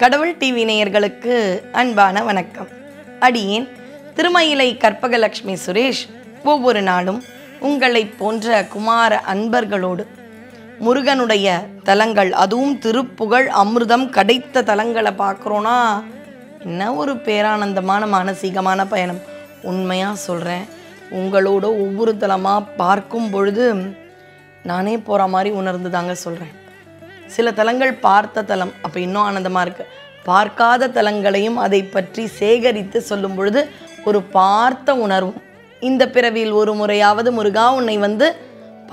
கடவுள் டிவி நேயர்களுக்கு அன்பான வணக்கம். அடியேன் திருமயிலை கற்பகலட்சுமி சுரேஷ். ஒவ்வொரு நாளும் உங்களை போன்ற குமார அன்பர்களோடு முருகனுடைய தலங்கள், அதுவும் திருப்புகழ் அமிர்தம் கிடைத்த தலங்களை பார்க்குறோன்னா என்ன ஒரு பேரானந்தமான மானசீகமான பயணம். உண்மையாக சொல்கிறேன், உங்களோட ஒவ்வொரு தலமாக பார்க்கும் பொழுது நானே போகிற மாதிரி உணர்ந்து தாங்க சொல்கிறேன். சில தலங்கள் பார்த்த தலம் அப்போ இன்னும் ஆனந்தமாக இருக்குது. பார்க்காத தலங்களையும் அதை பற்றி சேகரித்து சொல்லும் பொழுது ஒரு பார்த்த உணர்வும், இந்த பிறவியில் ஒரு முறையாவது முருகா உன்னை வந்து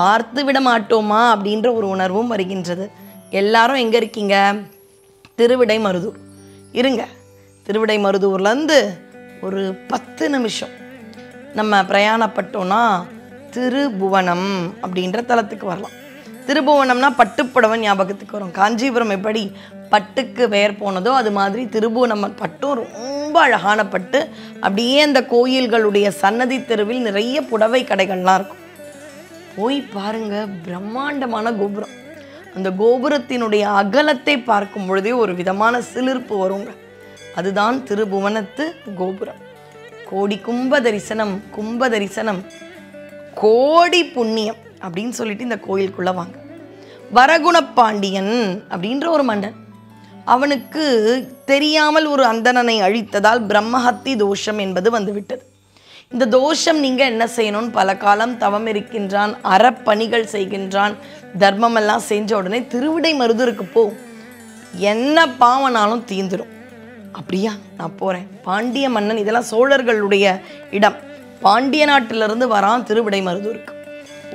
பார்த்து விட மாட்டோமா அப்படின்ற ஒரு உணர்வும் வருகின்றது. எல்லாரும் எங்கே இருக்கீங்க? திருவிடைமருதூர் இருங்க. திருவிடைமருதூர்லேருந்து ஒரு 10 நிமிஷம் நம்ம பிரயாணப்பட்டோன்னா திருபுவனம் அப்படின்ற தலத்துக்கு வரலாம். திருபுவனம்னா பட்டுப்புடவை ஞாபகத்துக்கு வரும். காஞ்சிபுரம் எப்படி பட்டுக்கு பெயர் போனதோ அது மாதிரி திருபுவனம் பட்டும் ரொம்ப அழகான பட்டு. அப்படியே அந்த கோயில்களுடைய சன்னதி தெருவில் நிறைய புடவை கடைகள்லாம் இருக்கும். போய் பாருங்க, பிரம்மாண்டமான கோபுரம். அந்த கோபுரத்தினுடைய அகலத்தை பார்க்கும் பொழுதே ஒரு விதமான சிலிர்ப்பு வருங்க. அதுதான் திருபுவனத்து கோபுரம். கோடி கும்ப தரிசனம் கோடி புண்ணியம் அப்படின்னு சொல்லிட்டு இந்த கோயிலுக்குள்ள வாங்க. வரகுணப்பாண்டியன் அப்படின்ற ஒரு மன்னன், அவனுக்கு தெரியாமல் ஒரு அந்தணனை அழித்ததால் பிரம்மஹத்தி தோஷம் என்பது வந்துவிட்டது. இந்த தோஷம் நீங்க என்ன செய்யணும்னு பல காலம் தவம் இருக்கின்றான், அறப்பணிகள் செய்கின்றான், தர்மமெல்லாம் செஞ்ச உடனே திருவிடைமருதூருக்கு போ, என்ன பாவனாலும் தீந்துடும். அப்படியா, நான் போறேன். பாண்டிய மன்னன், இதெல்லாம் சோழர்களுடைய இடம். பாண்டிய நாட்டிலிருந்து வரான் திருவிடைமருதூருக்கு.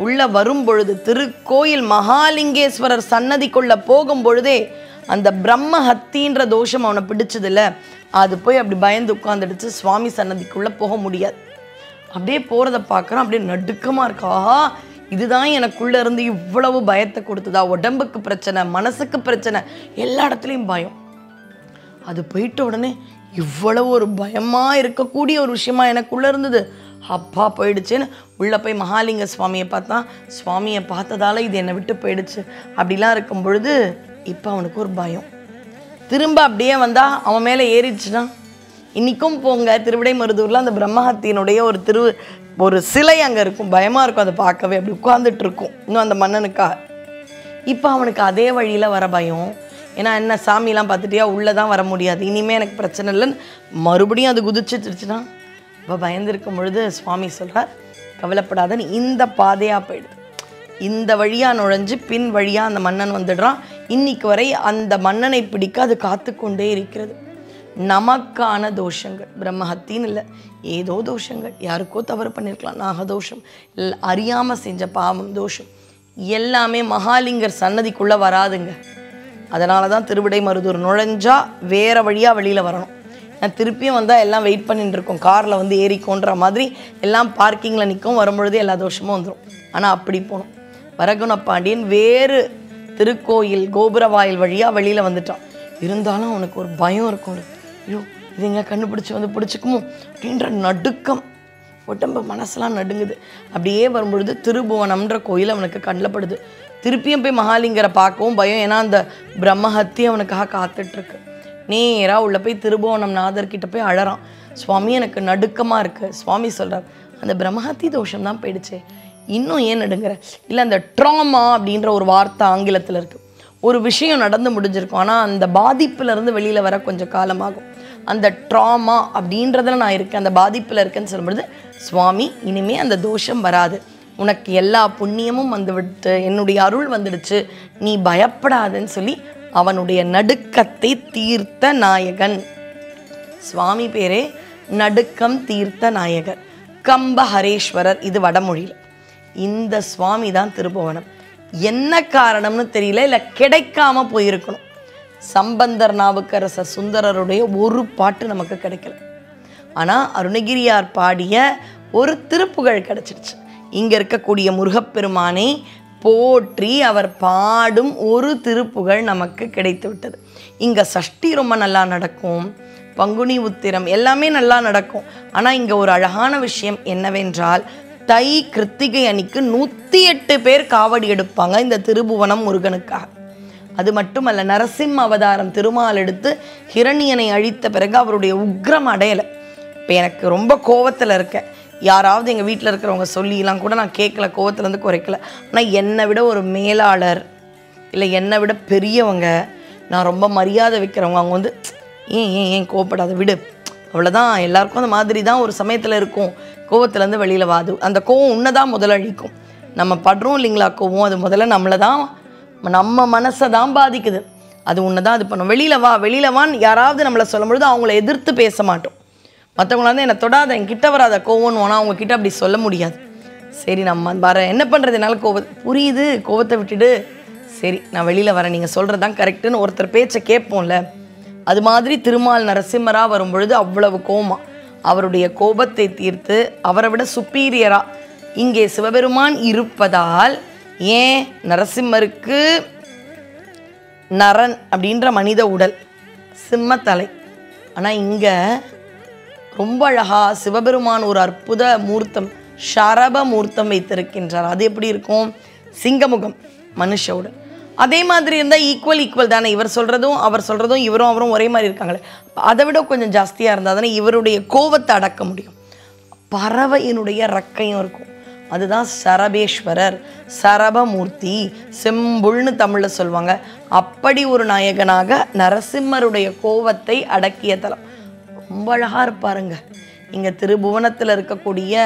உள்ள வரும் பொழுது திருக்கோயில் மகாலிங்கேஸ்வரர் சன்னதிக்குள்ள போகும் பொழுதே அந்த பிரம்மஹத்தின்ற தோஷம் அவனை பிடிச்சதில்ல, அது போய் அப்படி பயந்து உட்காந்துடுச்சு. சுவாமி சன்னதிக்குள்ள போக முடியாது. அப்படியே போறதை பார்க்குறான், அப்படியே நடுக்கமா இருக்கா. இதுதான் எனக்குள்ள இருந்து இவ்வளவு பயத்தை கொடுத்ததா? உடம்புக்கு பிரச்சனை, மனசுக்கு பிரச்சனை, எல்லா இடத்துலையும் பயம். அது போயிட்ட உடனே இவ்வளவு ஒரு பயமா இருக்கக்கூடிய ஒரு விஷயமா எனக்குள்ள இருந்தது. அப்பா போயிடுச்சுன்னு உள்ளே போய் மகாலிங்க சுவாமியை பார்த்தா, சுவாமியை பார்த்ததால இது என்னை விட்டு போயிடுச்சு அப்படிலாம் இருக்கும் பொழுது இப்போ அவனுக்கு ஒரு பயம். திரும்ப அப்படியே வந்தா அவன் மேலே ஏறிடுச்சுன்னா, இன்றைக்கும் போங்க திருவிடைமருதூரில் அந்த பிரம்மஹத்தியினுடைய ஒரு சிலை அங்கே இருக்கும். பயமாக இருக்கும் அதை பார்க்கவே. அப்படி உட்கார்ந்துட்டு இருக்கும் இன்னும் அந்த மன்னனுக்காக. இப்போ அவனுக்கு அதே வழியில் வர பயம். ஏன்னா என்ன, சாமியெல்லாம் பார்த்துட்டியா, உள்ளே தான் வர முடியாது, இனிமேல் எனக்கு பிரச்சனை இல்லைன்னு மறுபடியும் அது குதிச்சுட்டுருச்சுன்னா இப்போ பயந்துருக்கும் பொழுது சுவாமி சொல்கிறார், கவலைப்படாதன்னு இந்த பாதையாக போயிடுது. இந்த வழியாக நுழைஞ்சு பின் வழியாக அந்த மன்னன் வந்துடுறான். இன்னைக்கு வரை அந்த மன்னனை பிடிக்க அது காத்து கொண்டே இருக்கிறது. நமக்கான தோஷங்கள், பிரம்மஹத்தின்னு இல்லை, ஏதோ தோஷங்கள், யாருக்கோ தவறு பண்ணியிருக்கலாம், நாகதோஷம், அறியாமல் செஞ்ச பாவம் தோஷம் எல்லாமே மகாலிங்கர் சன்னதிக்குள்ளே வராதுங்க. அதனால தான் திருவிடைமருதூர் நுழைஞ்சா வேறு வழியாக வெளியில் வரணும். நான் திருப்பியும் வந்தால் எல்லாம் வெயிட் பண்ணிட்டு இருக்கோம், காரில் வந்து ஏறிக்கோன்ற மாதிரி எல்லாம் பார்க்கிங்கில் நிற்கும். வரும்பொழுது எல்லா தோஷமும் வந்துடும். ஆனால் அப்படி போகணும். வரகுணப்பாண்டியன் வேறு திருக்கோயில் கோபுர வாயில் வழியாக வெளியில் வந்துட்டான். இருந்தாலும் அவனுக்கு ஒரு பயம் இருக்கும். ஐயோ, இது எங்கே கண்டுபிடிச்சி வந்து பிடிச்சிக்குமோ அப்படின்ற நடுக்கம், உடம்பு மனசெல்லாம் நடுங்குது. அப்படியே வரும்பொழுது திருபுவனம்ன்ற கோயில் அவனுக்கு கண்ணில்படுது. திருப்பியும் போய் மகாலிங்கரை பார்க்கவும் பயம். ஏன்னா அந்த பிரம்மஹத்தி அவனுக்காக காத்துட்ருக்கு. நேராக உள்ள போய் திருபுவனம் நாதர்கிட்ட போய் அழறான், சுவாமி எனக்கு நடுக்கமாக இருக்குது. சுவாமி சொல்கிறார், அந்த பிரம்மஹத்தி தோஷம் தான் போயிடுச்சு, இன்னும் ஏன் நடுங்கிற? இல்லை, அந்த ட்ராமா அப்படின்ற ஒரு வார்த்தை ஆங்கிலத்தில் இருக்குது. ஒரு விஷயம் நடந்து முடிஞ்சிருக்கும், ஆனால் அந்த பாதிப்புலேருந்து வெளியில் வர கொஞ்சம் காலமாகும். அந்த ட்ராமா அப்படின்றதில் நான் இருக்கேன், அந்த பாதிப்பில் இருக்கேன்னு சொல்லும்பொழுது, சுவாமி இனிமேல் அந்த தோஷம் வராது, உனக்கு எல்லா புண்ணியமும் வந்துவிட்டு என்னுடைய அருள் வந்துடுச்சு, நீ பயப்படாதுன்னு சொல்லி அவனுடைய நடுக்கத்தை தீர்த்த நாயகன். சுவாமி பேரே நடுக்கம் தீர்த்த நாயகர், கம்பஹரேஸ்வரர். இது வடமொழியில். இந்த சுவாமி தான் திருபுவனம். என்ன காரணம்னு தெரியல, இல்லை கிடைக்காம போயிருக்கணும். சம்பந்தர் நாவுக்கரசர் சுந்தரருடைய ஒரு பாட்டு நமக்கு கிடைக்கல. ஆனால் அருணகிரியார் பாடிய ஒரு திருப்புகழ் கிடைச்சிடுச்சு. இங்கே இருக்கக்கூடிய முருகப்பெருமானை போற்றி அவர் பாடும் ஒரு திருப்புகழ் நமக்கு கிடைத்து விட்டது. இங்கே சஷ்டி ரொம்ப நல்லா நடக்கும், பங்குனி உத்திரம் எல்லாமே நல்லா நடக்கும். ஆனால் இங்கே ஒரு அழகான விஷயம் என்னவென்றால், தை கிருத்திகை அன்னைக்கு 108 பேர் காவடி எடுப்பாங்க இந்த திருபுவனம் முருகனுக்காக. அது மட்டுமல்ல, நரசிம்ம அவதாரம் திருமால் எடுத்து ஹிரண்யனை அழித்த பிறகு அவருடைய உக்ரம் அடையலை. இப்போ எனக்கு ரொம்ப கோவத்தில் இருக்கேன், யாராவது எங்கள் வீட்டில் இருக்கிறவங்க சொல்லிலாம் கூட நான் கேட்கல, கோவத்துலேருந்து குறைக்கல. ஆனால் என்னை விட ஒரு மேலாளர் இல்லை என்னை விட பெரியவங்க, நான் ரொம்ப மரியாதை வைக்கிறவங்க, அவங்க வந்து ஏன் ஏன் ஏன் கோவப்படாத விடு, அவ்வளோதான், எல்லாருக்கும் அந்த மாதிரி தான் ஒரு சமயத்தில் இருக்கும், கோவத்துலேருந்து வெளியில் வாது. அந்த கோவம் உன்னை தான் முதல்ல அழிக்கும். நம்ம படுறோம் இல்லைங்களா கோவம், அது முதல்ல நம்மளை தான், நம்ம மனசை தான் பாதிக்குது. அது உன்னை தான் இது பண்ணும். வெளியில் வான்னு யாராவது நம்மளை சொல்லும் பொழுது அவங்கள எதிர்த்து பேச மாட்டோம். மற்றவங்கள வந்து என்னை தொடாத, என்கிட்ட வராத கோவம்னு வேணால் அவங்கக்கிட்ட அப்படி சொல்ல முடியாது. சரி நம்ம வர என்ன பண்ணுறது, என்னால் புரியுது, கோவத்தை விட்டுடு, சரி நான் வெளியில் வரேன், நீங்கள் சொல்கிறது தான் கரெக்டுன்னு ஒருத்தர் பேச்சை கேட்போம்ல. அது மாதிரி திருமால் நரசிம்மராக வரும் பொழுது அவ்வளவு கோபம், அவருடைய கோபத்தை தீர்த்து அவரை விட சுப்பீரியராக இங்கே சிவபெருமான் இருப்பதால், ஏன் நரசிம்மருக்கு நரன் அப்படின்ற மனித உடல், சிம்மத்தலை, ஆனால் இங்கே ரொம்ப அழகாக சிவபெருமான் ஒரு அற்புத மூர்த்தம், ஷரப மூர்த்தம் வைத்திருக்கின்றார். அது எப்படி இருக்கும், சிங்கமுகம் மனுஷ உடல். அதே மாதிரி இருந்தால் ஈக்குவல் தானே, இவர் சொல்கிறதும் அவர் சொல்கிறதும் இவரும் அவரும் ஒரே மாதிரி இருக்காங்களே, அதை விட கொஞ்சம் ஜாஸ்தியாக இருந்தால் தானே இவருடைய கோபத்தை அடக்க முடியும். பறவையினுடைய ரக்கையும் இருக்கும், அதுதான் சரபேஸ்வரர், சரபமூர்த்தி, செம்புள்னு தமிழில் சொல்லுவாங்க. அப்படி ஒரு நாயகனாக நரசிம்மருடைய கோபத்தை அடக்கிய தலம். ரொம்ப அழகாக இருப்பாருங்க. இங்கே திருபுவனத்தில் இருக்கக்கூடிய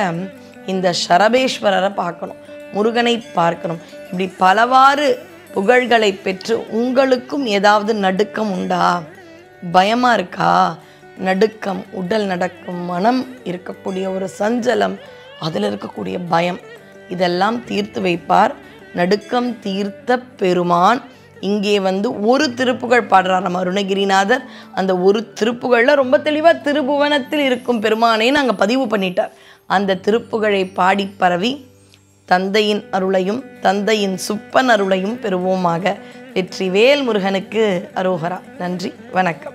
இந்த சரபேஸ்வரரை பார்க்கணும், முருகனை பார்க்கணும். இப்படி பலவாறு புகழ்களை பெற்று உங்களுக்கும் ஏதாவது நடுக்கம் உண்டா, பயமாக இருக்கா, நடுக்கம், உடல் நடக்கும், மனம் இருக்கக்கூடிய ஒரு சஞ்சலம், அதில் இருக்கக்கூடிய பயம், இதெல்லாம் தீர்த்து வைப்பார் நடுக்கம் தீர்த்த பெருமான். இங்கே வந்து ஒரு திருப்புகழ் பாடுறார் நம்ம அருணகிரிநாதர். அந்த ஒரு திருப்புகழில் ரொம்ப தெளிவாக திருபுவனத்தில் இருக்கும் பெருமானே நாங்கள் பதிவு பண்ணிட்டார். அந்த திருப்புகழை பாடி பரவி தந்தையின் அருளையும் தந்தையின் சுப்பன் அருளையும் பெறுவோமாக. வெற்றிவேல் முருகனுக்கு அரோகரா. நன்றி, வணக்கம்.